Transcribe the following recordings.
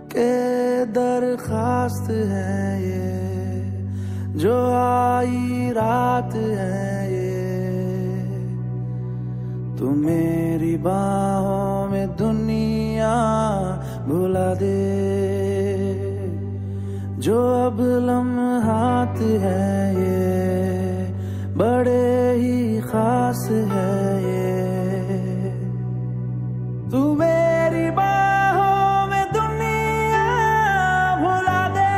के दरखास्त है ये जो आई रात है ये, तू मेरी बाहों में दुनिया भुला दे। जो अब लम्हात है ये बड़े ही खास है ये, तू मेरी बाहों में दुनिया भुला दे।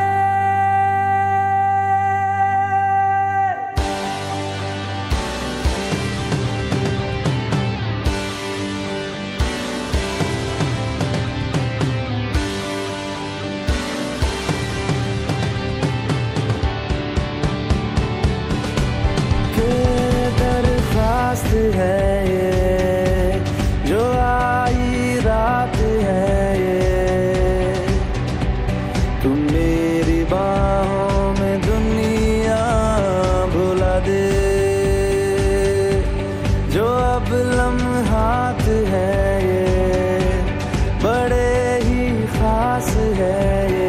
दरखास्त है ये जो आई रात है ये, तू मेरी बाहों में दुनिया भुला दे। जो अब लम्हात है ये बड़े ही खास है ये,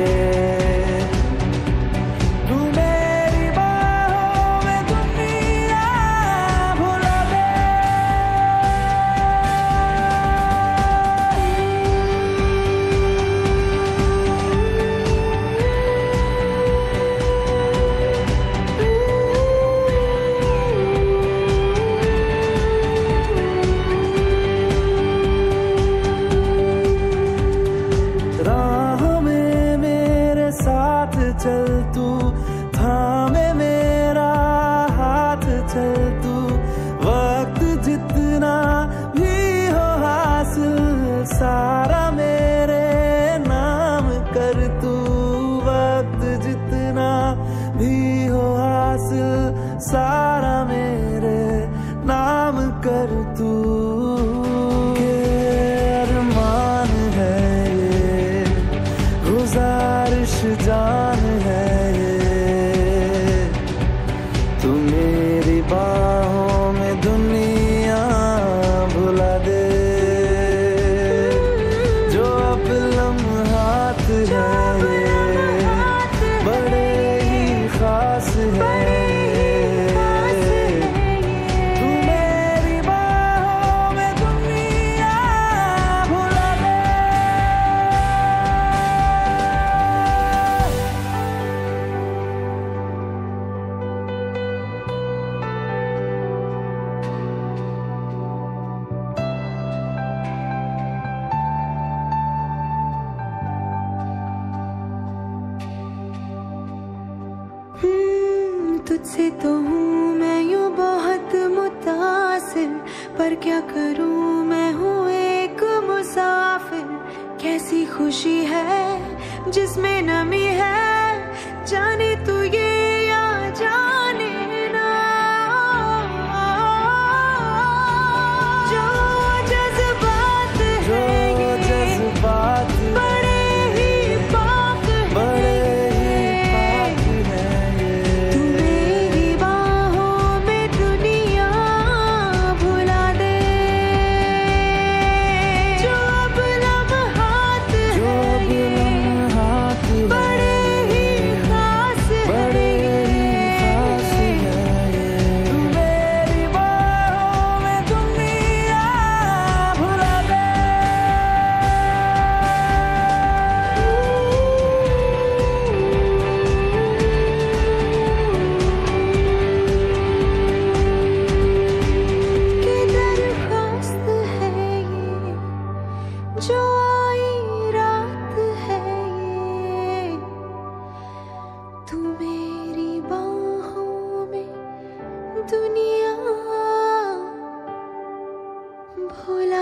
चल तू थामे मेरा हाथ, चल तू वक्त जितना भी हो हासिल सारा मेरे नाम कर तू। वक्त जितना भी हो हासिल सारा मेरे नाम कर तू। अरमान है ये गुजारिश जान है ये, तू मेरी बाहों में दुनिया भुला दे। जो अब लम्हात है ये बड़े ही खास है, तुझसे तो हूँ मैं यूँ बहुत मुतासिर, पर क्या करूँ मैं हूँ एक मुसाफिर। कैसी खुशी है जिसमें नमी है, जाने तू ये या जाने ना। जो जज्बात है ये बड़े ही पाक है, जो आई रात है ये, तू मेरी बाहों में दुनिया भुला